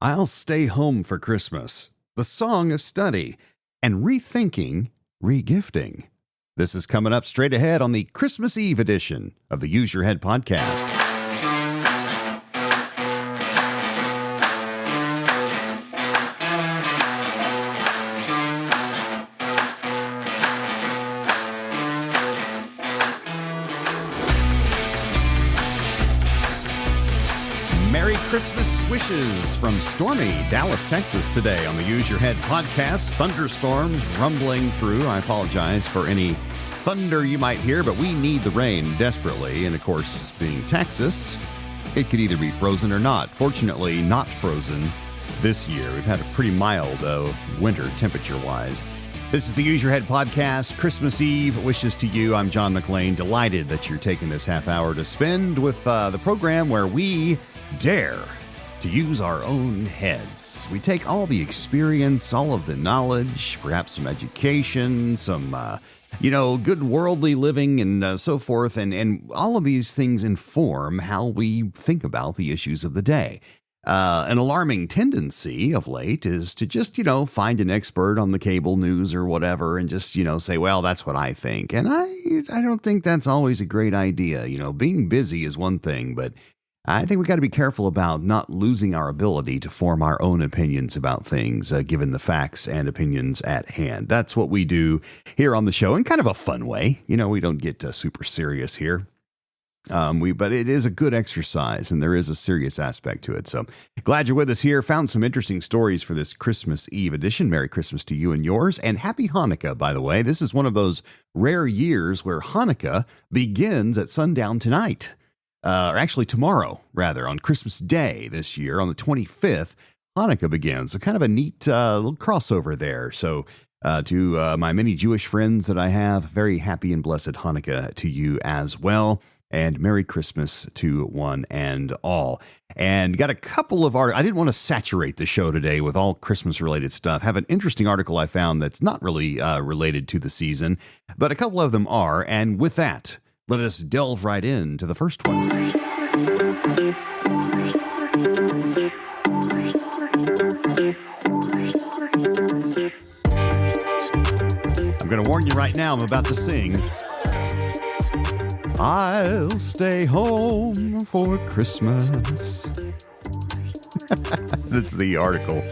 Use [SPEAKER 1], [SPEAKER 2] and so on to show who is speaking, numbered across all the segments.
[SPEAKER 1] I'll Stay Home for Christmas, the Song of Study, and Rethinking Regifting. This is coming up straight ahead on the Christmas Eve edition of the Use Your Head podcast. Merry Christmas wishes from stormy Dallas, Texas today on the Use Your Head podcast. Thunderstorms rumbling through. I apologize for any thunder you might hear, but we need the rain desperately. And of course, being Texas, it could either be frozen or not. Fortunately, not frozen this year. We've had a pretty mild winter temperature-wise. This is the Use Your Head podcast, Christmas Eve. Wishes to you. I'm John McLean. Delighted that you're taking this half hour to spend with the program where we dare to use our own heads. We take all the experience, all of the knowledge, perhaps some education, some, good worldly living and so forth. And all of these things inform how we think about the issues of the day. An alarming tendency of late is to just, find an expert on the cable news or whatever and just, say, well, that's what I think. And I don't think that's always a great idea. Being busy is one thing, but I think we got to be careful about not losing our ability to form our own opinions about things, given the facts and opinions at hand. That's what we do here on the show in kind of a fun way. We don't get super serious here. But it is a good exercise, and there is a serious aspect to it. So glad you're with us here. Found some interesting stories for this Christmas Eve edition. Merry Christmas to you and yours, and Happy Hanukkah, by the way. This is one of those rare years where Hanukkah begins at sundown tonight. Or actually tomorrow, rather, on Christmas Day this year, on the 25th, Hanukkah begins. So kind of a neat little crossover there. So to my many Jewish friends that I have, very happy and blessed Hanukkah to you as well. And Merry Christmas to one and all. And got a couple of I didn't want to saturate the show today with all Christmas-related stuff. Have an interesting article I found that's not really related to the season, but a couple of them are. And with that, let us delve right into the first one. I'm going to warn you right now, I'm about to sing I'll Stay Home for Christmas. That's the article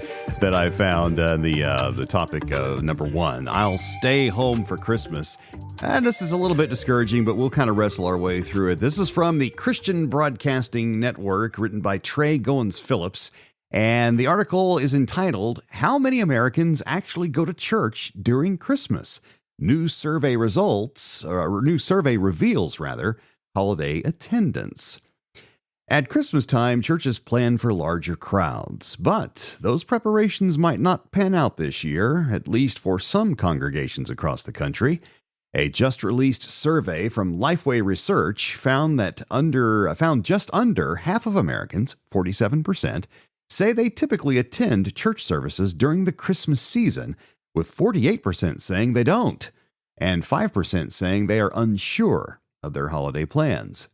[SPEAKER 1] that I found, the topic number one. I'll stay home for Christmas. And this is a little bit discouraging, but we'll kind of wrestle our way through it. This is from the Christian Broadcasting Network, written by Trey Goins-Phillips. And the article is entitled, How Many Americans Actually Go to Church During Christmas? New survey reveals, holiday attendance. At Christmas time, churches plan for larger crowds, but those preparations might not pan out this year, at least for some congregations across the country. A just-released survey from Lifeway Research found just under half of Americans, 47%, say they typically attend church services during the Christmas season, with 48% saying they don't, and 5% saying they are unsure of their holiday plans.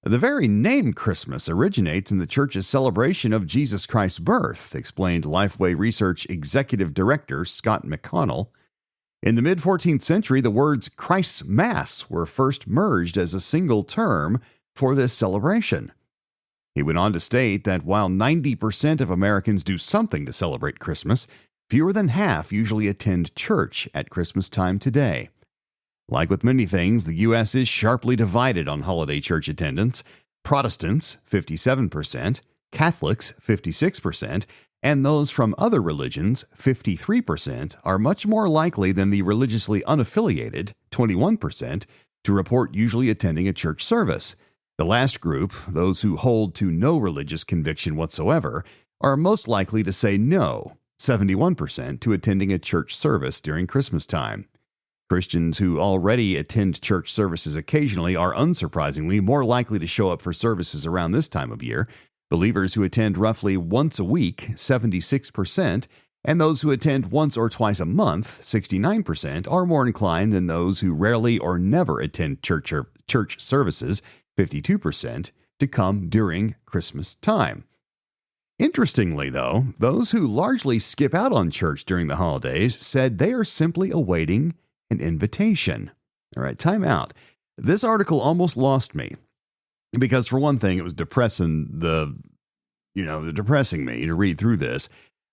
[SPEAKER 1] The very name Christmas originates in the church's celebration of Jesus Christ's birth, explained Lifeway Research Executive Director Scott McConnell. In the mid-14th century, the words Christ's Mass were first merged as a single term for this celebration. He went on to state that while 90% of Americans do something to celebrate Christmas, fewer than half usually attend church at Christmas time today. Like with many things, the U.S. is sharply divided on holiday church attendance. Protestants, 57%, Catholics, 56%, and those from other religions, 53%, are much more likely than the religiously unaffiliated, 21%, to report usually attending a church service. The last group, those who hold to no religious conviction whatsoever, are most likely to say no, 71%, to attending a church service during Christmas time. Christians who already attend church services occasionally are unsurprisingly more likely to show up for services around this time of year. Believers who attend roughly once a week, 76%, and those who attend once or twice a month, 69%, are more inclined than those who rarely or never attend church services, 52%, to come during Christmas time. Interestingly, though, those who largely skip out on church during the holidays said they are simply awaiting an invitation. All right, time out. This article almost lost me because, for one thing, it was depressing me to read through this.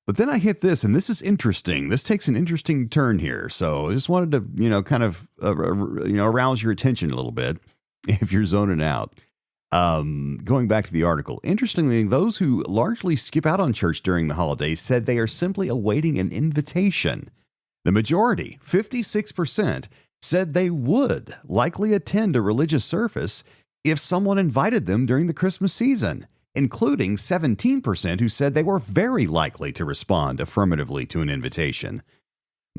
[SPEAKER 1] But then I hit this, and this is interesting. This takes an interesting turn here. So I just wanted to, arouse your attention a little bit if you're zoning out. Going back to the article, interestingly, those who largely skip out on church during the holidays said they are simply awaiting an invitation. The majority, 56%, said they would likely attend a religious service if someone invited them during the Christmas season, including 17% who said they were very likely to respond affirmatively to an invitation.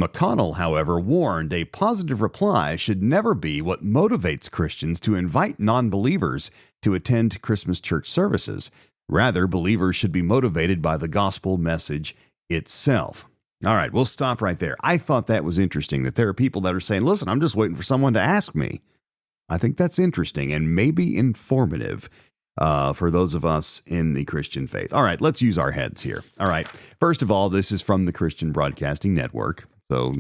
[SPEAKER 1] McConnell, however, warned a positive reply should never be what motivates Christians to invite non-believers to attend Christmas church services. Rather, believers should be motivated by the gospel message itself. All right, we'll stop right there. I thought that was interesting that there are people that are saying, listen, I'm just waiting for someone to ask me. I think that's interesting and maybe informative for those of us in the Christian faith. All right, let's use our heads here. All right, first of all, this is from the Christian Broadcasting Network. So,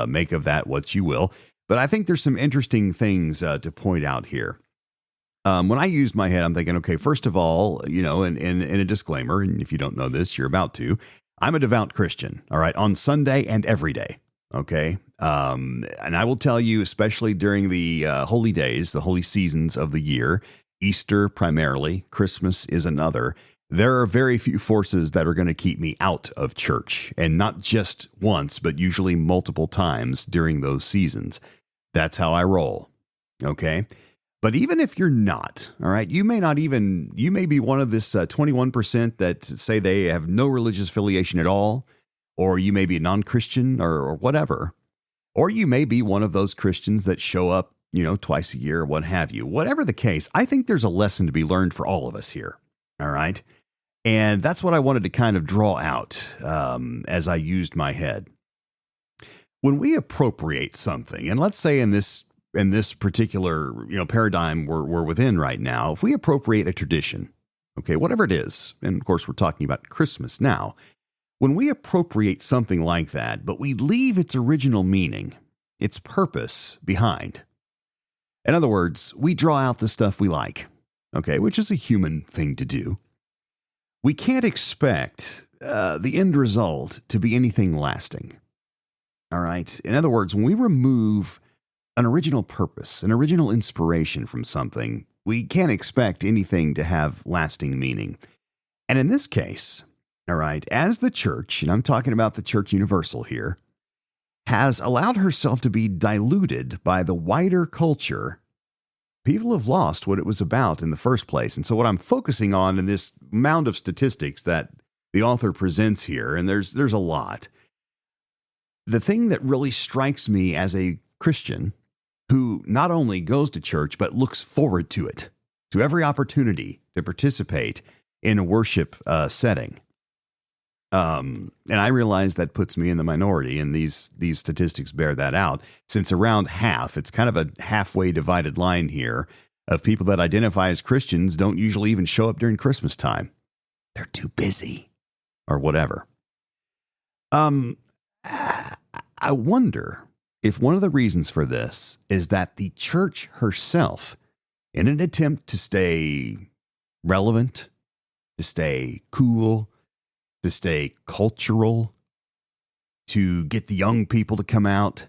[SPEAKER 1] make of that what you will. But I think there's some interesting things to point out here. When I used my head, I'm thinking, okay, first of all, in a disclaimer, and if you don't know this, you're about to, I'm a devout Christian, all right, on Sunday and every day, okay? And I will tell you, especially during the holy days, the holy seasons of the year, Easter primarily, Christmas is another, there are very few forces that are going to keep me out of church, and not just once, but usually multiple times during those seasons. That's how I roll, okay? But even if you're not, all right, you may be one of this 21% that say they have no religious affiliation at all, or you may be a non-Christian or whatever, or you may be one of those Christians that show up, twice a year or what have you. Whatever the case, I think there's a lesson to be learned for all of us here, all right? And that's what I wanted to kind of draw out as I used my head. When we appropriate something, and let's say in this particular paradigm we're within right now, if we appropriate a tradition, okay, whatever it is, and of course we're talking about Christmas now, when we appropriate something like that, but we leave its original meaning, its purpose behind. In other words, we draw out the stuff we like, okay, which is a human thing to do. We can't expect the end result to be anything lasting. All right. In other words, when we remove an original purpose, an original inspiration from something, we can't expect anything to have lasting meaning. And in this case, all right, as the church, and I'm talking about the church universal here, has allowed herself to be diluted by the wider culture, people have lost what it was about in the first place. And so what I'm focusing on in this mound of statistics that the author presents here, and there's a lot, the thing that really strikes me as a Christian who not only goes to church, but looks forward to it, to every opportunity to participate in a worship setting. And I realize that puts me in the minority, and these statistics bear that out, since around half, it's kind of a halfway divided line here, of people that identify as Christians don't usually even show up during Christmas time. They're too busy or whatever. I wonder if one of the reasons for this is that the church herself, in an attempt to stay relevant, to stay cool, to stay cultural, to get the young people to come out,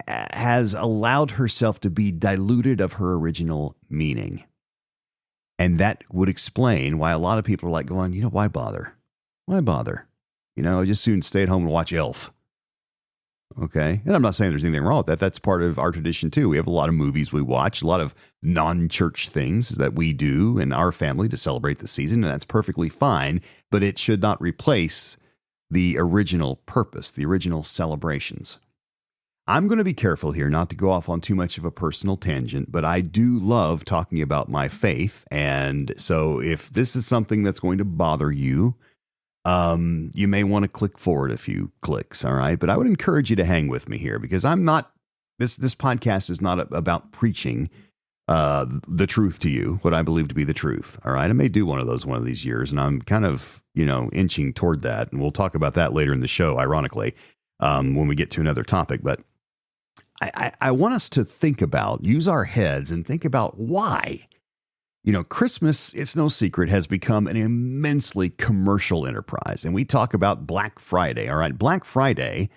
[SPEAKER 1] has allowed herself to be diluted of her original meaning. And that would explain why a lot of people are like going, why bother? Why bother? I just soon stay at home and watch Elf. Okay. And I'm not saying there's anything wrong with that. That's part of our tradition too. We have a lot of movies we watch, a lot of non-church things that we do in our family to celebrate the season, and that's perfectly fine, but it should not replace the original purpose, the original celebrations. I'm going to be careful here not to go off on too much of a personal tangent, but I do love talking about my faith, and so if this is something that's going to bother you, you may want to click forward a few clicks, all right? But I would encourage you to hang with me here, because I'm not, this podcast is not about preaching the truth to you, what I believe to be the truth. All right. I may do one of those one of these years, and I'm kind of, inching toward that. And we'll talk about that later in the show, ironically, when we get to another topic. But I want us to use our heads and think about why. Christmas, it's no secret, has become an immensely commercial enterprise. And we talk about Black Friday. All right. Black Friday,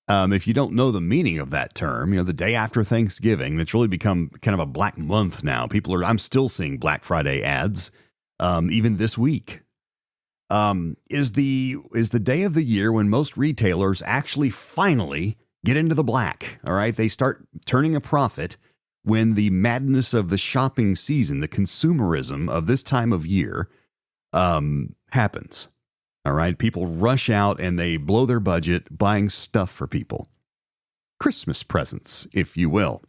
[SPEAKER 1] if you don't know the meaning of that term, the day after Thanksgiving, it's really become kind of a black month now. I'm still seeing Black Friday ads, even this week, is the day of the year when most retailers actually finally get into the black. All right. They start turning a profit when the madness of the shopping season, the consumerism of this time of year, happens. All right. People rush out and they blow their budget buying stuff for people. Christmas presents, if you will.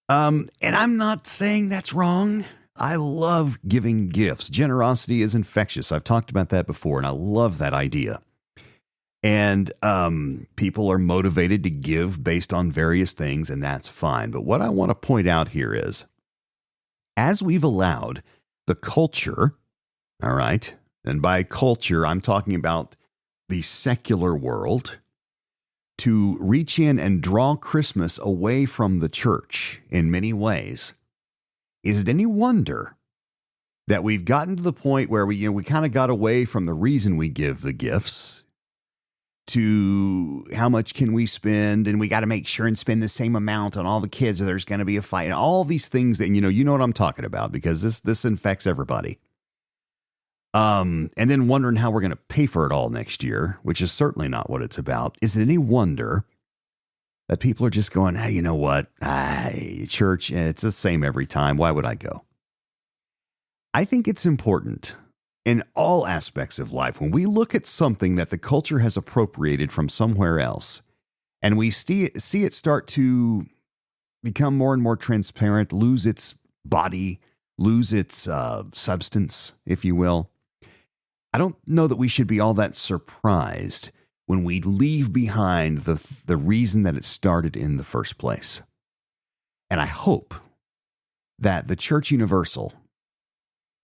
[SPEAKER 1] And I'm not saying that's wrong. I love giving gifts. Generosity is infectious. I've talked about that before, and I love that idea. And people are motivated to give based on various things, and that's fine. But what I want to point out here is, as we've allowed the culture, all right, and by culture, I'm talking about the secular world, to reach in and draw Christmas away from the church in many ways, is it any wonder that we've gotten to the point where we kind of got away from the reason we give the gifts to how much can we spend, and we got to make sure and spend the same amount on all the kids, or there's going to be a fight, and all these things that, you know what I'm talking about, because this infects everybody. And then wondering how we're going to pay for it all next year, which is certainly not what it's about. Is it any wonder that people are just going, hey, you know what? Church, it's the same every time. Why would I go? I think it's important in all aspects of life, when we look at something that the culture has appropriated from somewhere else, and we see it start to become more and more transparent, lose its body, lose its substance, if you will, I don't know that we should be all that surprised when we leave behind the reason that it started in the first place. And I hope that the Church Universal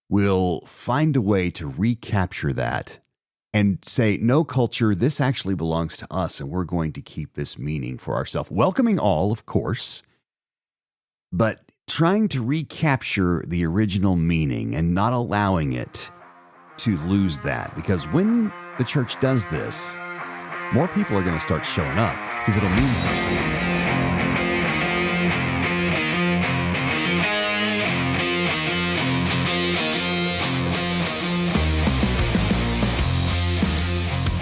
[SPEAKER 1] will find a way to recapture that and say, no, culture, this actually belongs to us, and we're going to keep this meaning for ourselves. Welcoming all, of course, but trying to recapture the original meaning and not allowing it to lose that. Because when the church does this, more people are going to start showing up because it'll mean something.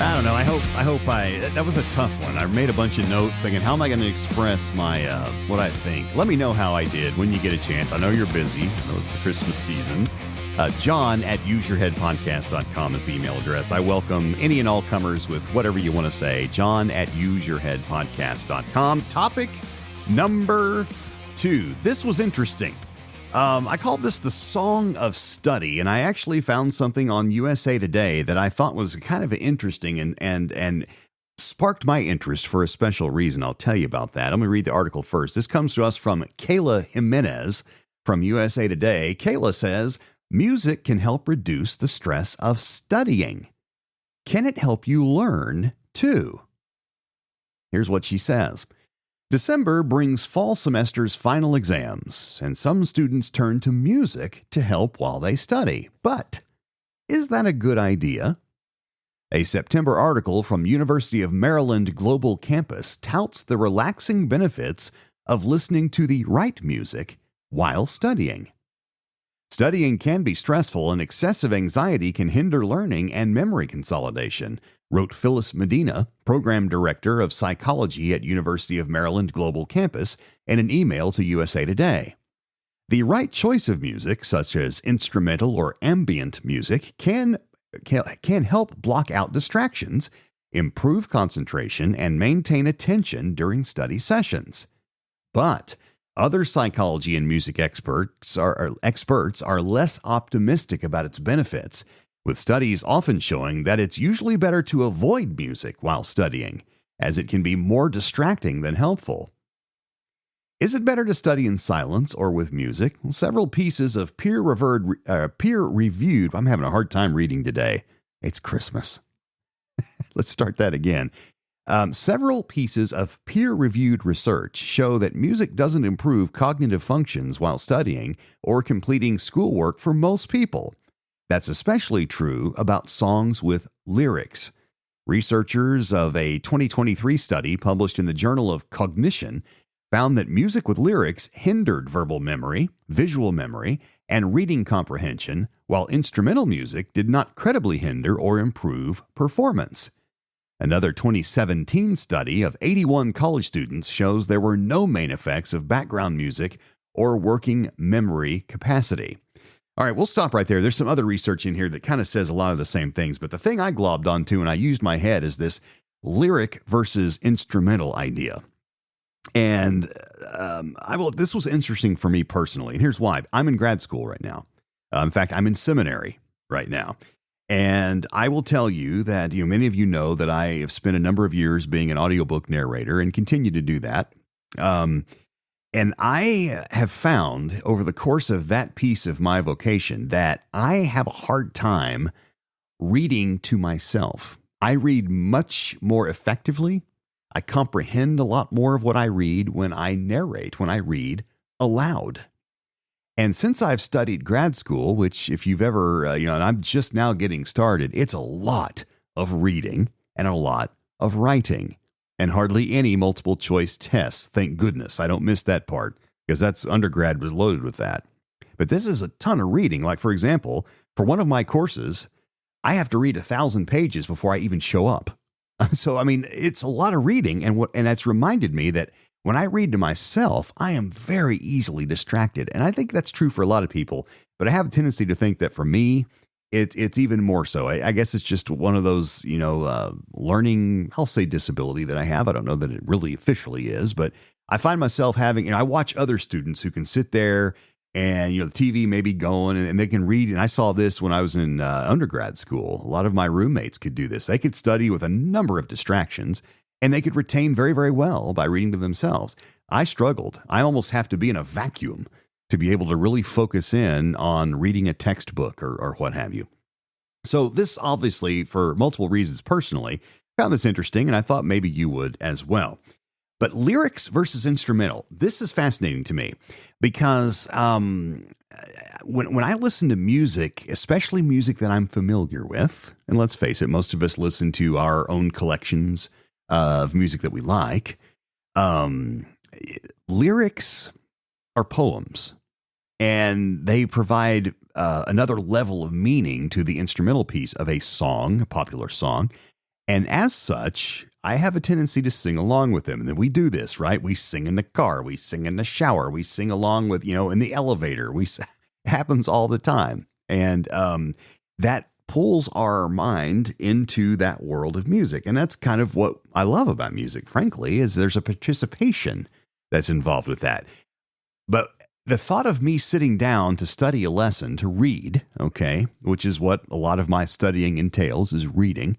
[SPEAKER 1] I don't know. I hope that was a tough one. I made a bunch of notes thinking, how am I going to express my, what I think? Let me know how I did when you get a chance. I know you're busy. I know it's the Christmas season. John@useyourheadpodcast.com is the email address. I welcome any and all comers with whatever you want to say. John@useyourheadpodcast.com. Topic number 2. This was interesting. I called this the Song of Study, and I actually found something on USA Today that I thought was kind of interesting and sparked my interest for a special reason. I'll tell you about that. I'm going to read the article first. This comes to us from Kayla Jimenez from USA Today. Kayla says, music can help reduce the stress of studying. Can it help you learn, too? Here's what she says. December brings fall semester's final exams, and some students turn to music to help while they study. But is that a good idea? A September article from University of Maryland Global Campus touts the relaxing benefits of listening to the right music while studying. Studying can be stressful, and excessive anxiety can hinder learning and memory consolidation, wrote Phyllis Medina, Program Director of Psychology at University of Maryland Global Campus, in an email to USA Today. The right choice of music, such as instrumental or ambient music, can help block out distractions, improve concentration, and maintain attention during study sessions. But other psychology and music experts are less optimistic about its benefits, with studies often showing that it's usually better to avoid music while studying, as it can be more distracting than helpful. Is it better to study in silence or with music? Well, several pieces of peer-reviewed, I'm having a hard time reading today. It's Christmas. Let's start that again. Several pieces of peer-reviewed research show that music doesn't improve cognitive functions while studying or completing schoolwork for most people. That's especially true about songs with lyrics. Researchers of a 2023 study published in the Journal of Cognition found that music with lyrics hindered verbal memory, visual memory, and reading comprehension, while instrumental music did not credibly hinder or improve performance. Another 2017 study of 81 college students shows there were no main effects of background music or working memory capacity. All right, we'll stop right there. There's some other research in here that kind of says a lot of the same things, but the thing I globbed onto and I used my head is this lyric versus instrumental idea. And this was interesting for me personally, and here's why. I'm in grad school right now. In fact, I'm in seminary right now. And I will tell you that, many of you know that I have spent a number of years being an audiobook narrator and continue to do that. And I have found over the course of that piece of my vocation that I have a hard time reading to myself. I read much more effectively. I comprehend a lot more of what I read when I narrate, when I read aloud. And since I've studied grad school, which if you've ever, and I'm just now getting started, it's a lot of reading and a lot of writing and hardly any multiple choice tests. Thank goodness. I don't miss that part because that's undergrad was loaded with that. But this is a ton of reading. Like, for example, for one of my courses, I have to read 1,000 pages before I even show up. So, it's a lot of reading. And that's reminded me that when I read to myself, I am very easily distracted. And I think that's true for a lot of people. But I have a tendency to think that for me, it's even more so. I guess it's just one of those, learning, I'll say disability that I have. I don't know that it really officially is, but I find myself having, I watch other students who can sit there and, the TV may be going and they can read. And I saw this when I was in undergrad school. A lot of my roommates could do this. They could study with a number of distractions and they could retain very, very well by reading to themselves. I struggled. I almost have to be in a vacuum to be able to really focus in on reading a textbook or what have you. So this obviously, for multiple reasons personally, found this interesting, and I thought maybe you would as well. But lyrics versus instrumental, this is fascinating to me because when I listen to music, especially music that I'm familiar with, and let's face it, most of us listen to our own collections of music that we like, lyrics are poems, and they provide another level of meaning to the instrumental piece of a song, a popular song. And as such, I have a tendency to sing along with them. And then we do this, right? We sing in the car, we sing in the shower, we sing along with, in the elevator. It happens all the time. And that pulls our mind into that world of music. And that's kind of what I love about music, frankly, is there's a participation that's involved with that. But the thought of me sitting down to study a lesson, to read, okay, which is what a lot of my studying entails, is reading.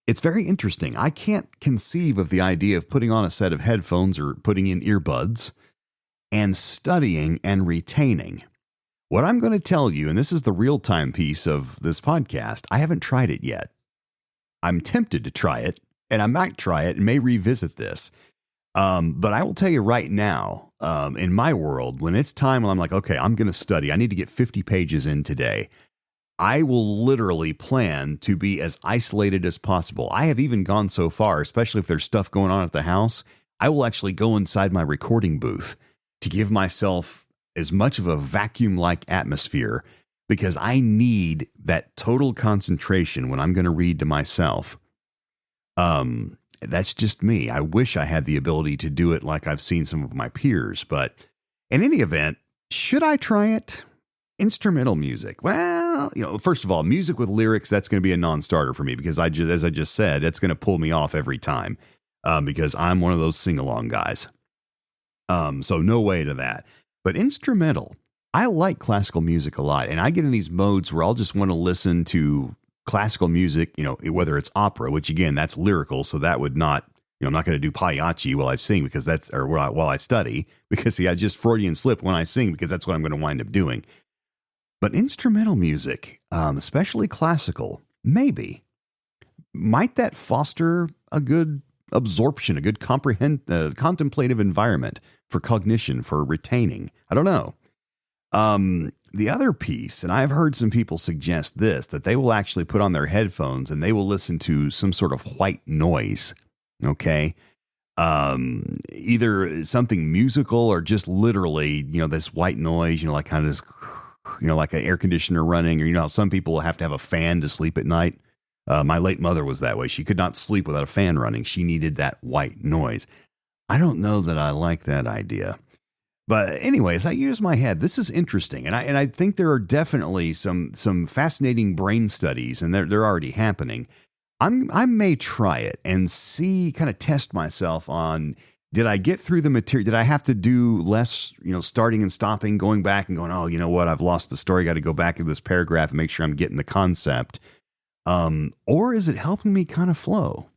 [SPEAKER 1] It's very interesting. I can't conceive of the idea of putting on a set of headphones or putting in earbuds and studying and retaining. What I'm going to tell you, and this is the real-time piece of this podcast, I haven't tried it yet. I'm tempted to try it, and I might try it and may revisit this. But I will tell you right now, in my world, when it's time when I'm like, okay, I'm going to study, I need to get 50 pages in today, I will literally plan to be as isolated as possible. I have even gone so far, especially if there's stuff going on at the house, I will actually go inside my recording booth to give myself as much of a vacuum-like atmosphere because I need that total concentration when I'm going to read to myself. That's just me. I wish I had the ability to do it like I've seen some of my peers, but in any event, should I try it? Instrumental music. Well, first of all, music with lyrics, that's going to be a non-starter for me because as I just said, it's going to pull me off every time because I'm one of those sing-along guys. So no way to that. But instrumental, I like classical music a lot. And I get in these modes where I'll just want to listen to classical music, whether it's opera, which again, that's lyrical. So that would not I'm not going to do pagliacci while I sing while I study, because I just Freudian slip when I sing, because that's what I'm going to wind up doing. But instrumental music, especially classical, might that foster a good absorption, a good contemplative environment for cognition, for retaining? I don't know. The other piece, and I've heard some people suggest this, that they will actually put on their headphones and they will listen to some sort of white noise. Okay. Either something musical or just literally, this white noise, like kind of this, like an air conditioner running, or, how some people will have to have a fan to sleep at night. My late mother was that way. She could not sleep without a fan running. She needed that white noise. I don't know that I like that idea. But anyways, I use my head. This is interesting. And I think there are definitely some fascinating brain studies, and they're already happening. I may try it and see, kind of test myself on, did I get through the material? Did I have to do less, starting and stopping, going back and going, oh, you know what? I've lost the story. Got to go back into this paragraph and make sure I'm getting the concept. Or is it helping me kind of flow?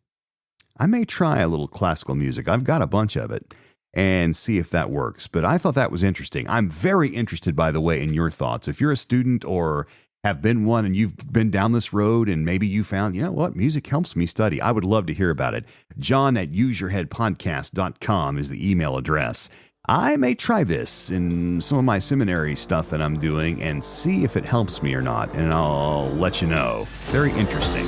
[SPEAKER 1] I may try a little classical music. I've got a bunch of it, and see if that works. But I thought that was interesting. I'm very interested, by the way, in your thoughts. If you're a student or have been one and you've been down this road and maybe you found, music helps me study, I would love to hear about it. John@useyourheadpodcast.com is the email address. I may try this in some of my seminary stuff that I'm doing and see if it helps me or not, and I'll let you know. Very interesting.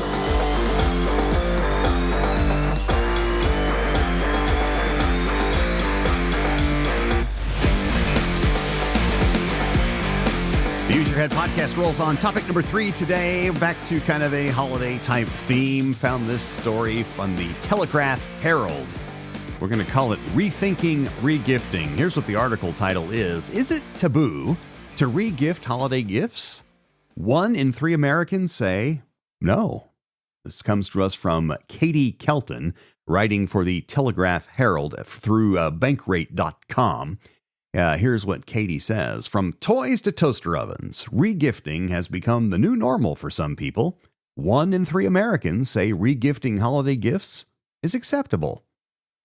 [SPEAKER 1] The Use Your Head podcast rolls on. Topic number 3 today, back to kind of a holiday type theme. Found this story from the Telegraph Herald. We're going to call it Rethinking Regifting. Here's what the article title is. Is it taboo to regift holiday gifts? 1 in 3 Americans say no. This comes to us from Katie Kelton, writing for the Telegraph Herald through bankrate.com. Here's what Katie says. From toys to toaster ovens, regifting has become the new normal for some people. 1 in 3 Americans say regifting holiday gifts is acceptable.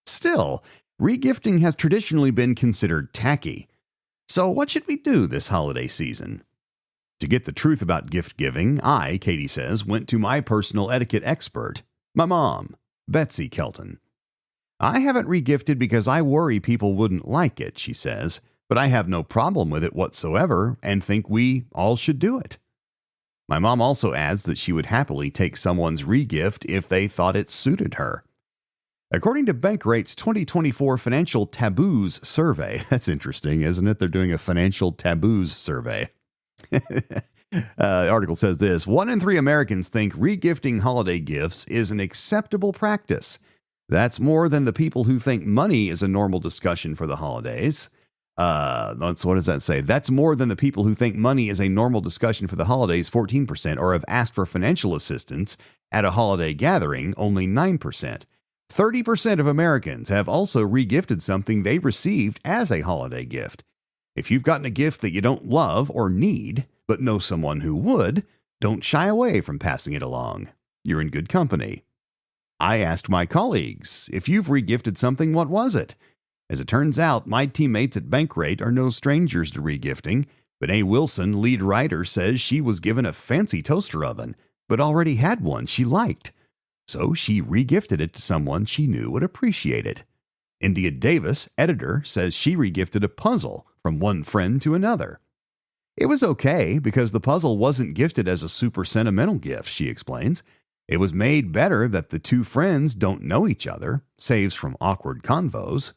[SPEAKER 1] Still, regifting has traditionally been considered tacky. So what should we do this holiday season? To get the truth about gift giving, I, Katie says, went to my personal etiquette expert, my mom, Betsy Kelton. I haven't regifted because I worry people wouldn't like it, she says, but I have no problem with it whatsoever and think we all should do it. My mom also adds that she would happily take someone's regift if they thought it suited her. According to Bankrate's 2024 Financial Taboos Survey, that's interesting, isn't it? They're doing a financial taboos survey. The article says this: 1 in 3 Americans think regifting holiday gifts is an acceptable practice. That's more than the people who think money is a normal discussion for the holidays. What does that say? That's more than the people who think money is a normal discussion for the holidays, 14%, or have asked for financial assistance at a holiday gathering, only 9%. 30% of Americans have also regifted something they received as a holiday gift. If you've gotten a gift that you don't love or need, but know someone who would, don't shy away from passing it along. You're in good company. I asked my colleagues, if you've regifted something, what was it? As it turns out, my teammates at Bankrate are no strangers to regifting. Bené Wilson, lead writer, says she was given a fancy toaster oven, but already had one she liked. So she regifted it to someone she knew would appreciate it. India Davis, editor, says she regifted a puzzle from one friend to another. It was okay because the puzzle wasn't gifted as a super sentimental gift, she explains. It was made better that the two friends don't know each other, saves from awkward convos.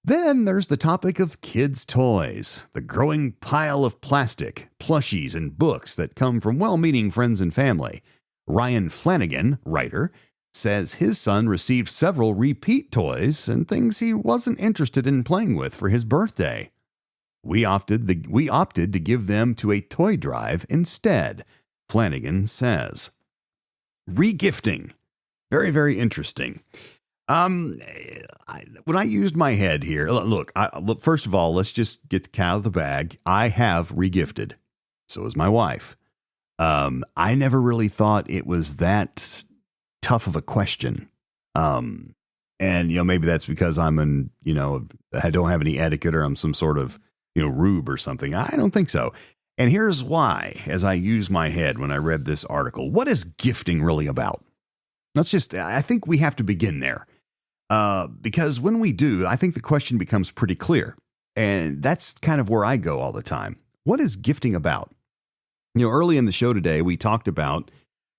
[SPEAKER 1] Then there's the topic of kids' toys, the growing pile of plastic, plushies, and books that come from well-meaning friends and family. Ryan Flanagan, writer, says his son received several repeat toys and things he wasn't interested in playing with for his birthday. We opted to give them to a toy drive instead, Flanagan says. Regifting. Very, very interesting. When I used my head here, look, first of all, let's just get the cat out of the bag. I have regifted. So has my wife. I never really thought it was that tough of a question. And, maybe that's because I don't have any etiquette or I'm some sort of, rube or something. I don't think so. And here's why, as I use my head when I read this article. What is gifting really about? I think we have to begin there. Because when we do, I think the question becomes pretty clear. And that's kind of where I go all the time. What is gifting about? Early in the show today, we talked about,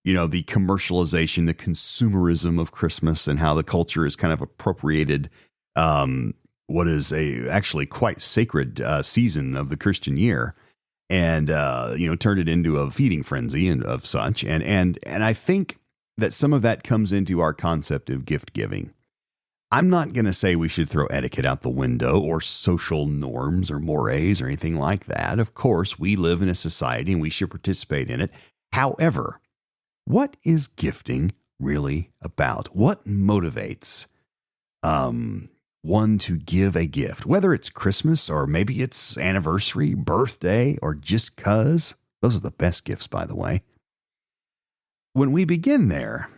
[SPEAKER 1] the commercialization, the consumerism of Christmas and how the culture is kind of appropriated what is actually quite sacred season of the Christian year and, turned it into a feeding frenzy and of such. And I think that some of that comes into our concept of gift giving. I'm not going to say we should throw etiquette out the window or social norms or mores or anything like that. Of course, we live in a society and we should participate in it. However, what is gifting really about? What motivates one to give a gift, whether it's Christmas or maybe it's anniversary, birthday, or just 'cause? Those are the best gifts, by the way. When we begin there,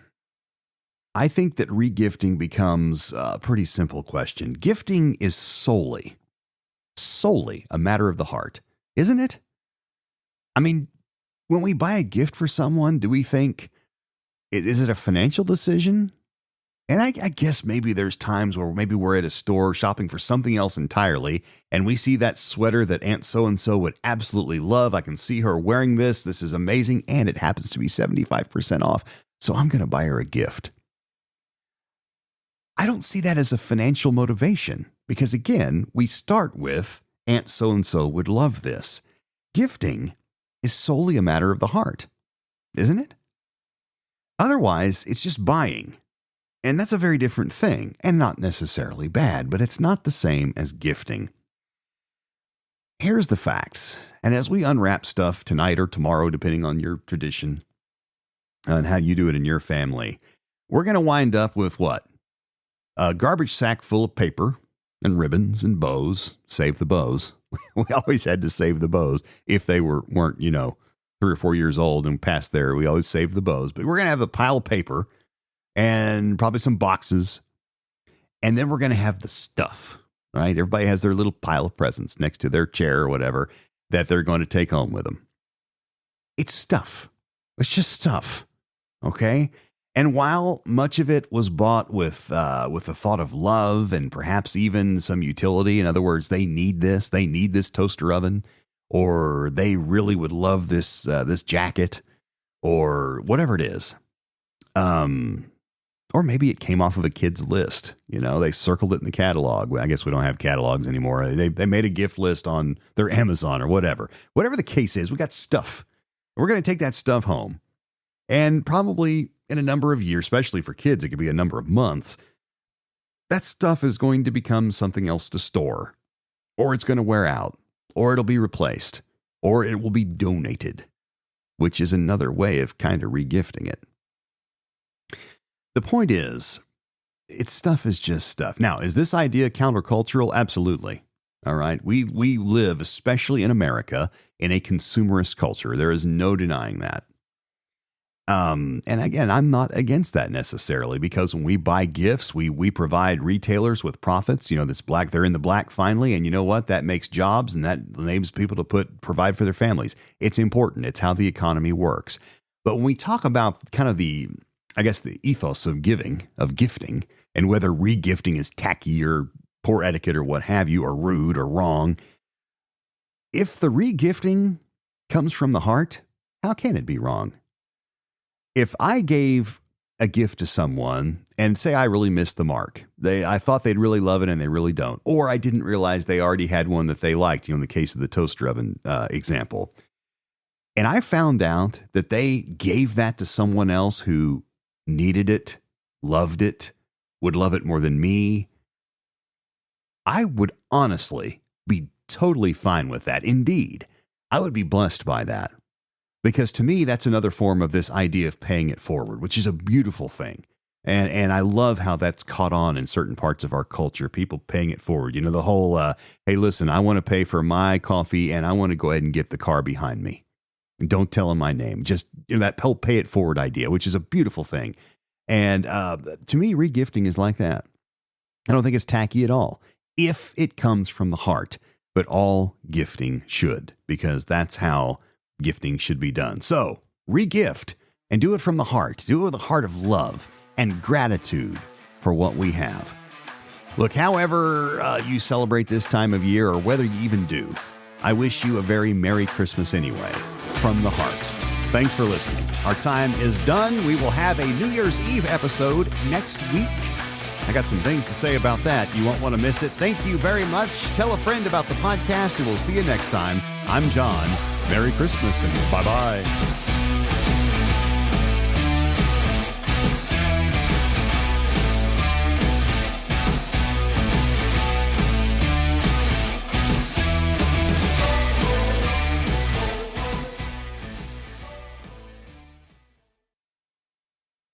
[SPEAKER 1] I think that regifting becomes a pretty simple question. Gifting is solely a matter of the heart, isn't it? I mean, when we buy a gift for someone, do we think, is it a financial decision? And I guess maybe there's times where maybe we're at a store shopping for something else entirely, and we see that sweater that Aunt so-and-so would absolutely love. I can see her wearing this. This is amazing, and it happens to be 75% off, so I'm going to buy her a gift. I don't see that as a financial motivation because, again, we start with Aunt so-and-so would love this. Gifting is solely a matter of the heart, isn't it? Otherwise, it's just buying. And that's a very different thing and not necessarily bad, but it's not the same as gifting. Here's the facts. And as we unwrap stuff tonight or tomorrow, depending on your tradition and how you do it in your family, we're going to wind up with what? A garbage sack full of paper and ribbons and bows. Save the bows. We always had to save the bows if they weren't 3 or 4 years old and past there. We always saved the bows. But we're going to have a pile of paper and probably some boxes. And then we're going to have the stuff, right? Everybody has their little pile of presents next to their chair or whatever that they're going to take home with them. It's stuff. It's just stuff. Okay? And while much of it was bought with the thought of love and perhaps even some utility, in other words, they need this toaster oven, or they really would love this jacket, or whatever it is, or maybe it came off of a kid's list. They circled it in the catalog. Well, I guess we don't have catalogs anymore. They made a gift list on their Amazon or whatever. Whatever the case is, we got stuff. We're going to take that stuff home, and probably in a number of years, especially for kids, it could be a number of months, that stuff is going to become something else to store, or it's going to wear out, or it'll be replaced, or it will be donated, which is another way of kind of regifting it. The point is, stuff is just stuff. Now, is this idea countercultural? Absolutely. All right. We live, especially in America, in a consumerist culture. There is no denying that. And again, I'm not against that necessarily, because when we buy gifts, we provide retailers with profits. They're in the black finally. And you know what? That makes jobs and that enables people to provide for their families. It's important. It's how the economy works. But when we talk about kind of the ethos of gifting, and whether regifting is tacky or poor etiquette or what have you, or rude or wrong, if the regifting comes from the heart, how can it be wrong? If I gave a gift to someone and say I really missed the mark, I thought they'd really love it and they really don't, or I didn't realize they already had one that they liked, in the case of the toaster oven example, and I found out that they gave that to someone else who needed it, loved it, would love it more than me, I would honestly be totally fine with that. Indeed, I would be blessed by that. Because to me, that's another form of this idea of paying it forward, which is a beautiful thing. And I love how that's caught on in certain parts of our culture, people paying it forward. The whole, hey, listen, I want to pay for my coffee and I want to go ahead and get the car behind me. And don't tell them my name. Just that whole pay it forward idea, which is a beautiful thing. And to me, regifting is like that. I don't think it's tacky at all if it comes from the heart, but all gifting should, because that's how gifting should be done. So re-gift and do it from the heart. Do it with a heart of love and gratitude for what we have. Look, however you celebrate this time of year or whether you even do, I wish you a very Merry Christmas anyway, from the heart. Thanks for listening. Our time is done. We will have a New Year's Eve episode next week. I got some things to say about that. You won't want to miss it. Thank you very much. Tell a friend about the podcast, and we'll see you next time. I'm John. Merry Christmas, and bye-bye.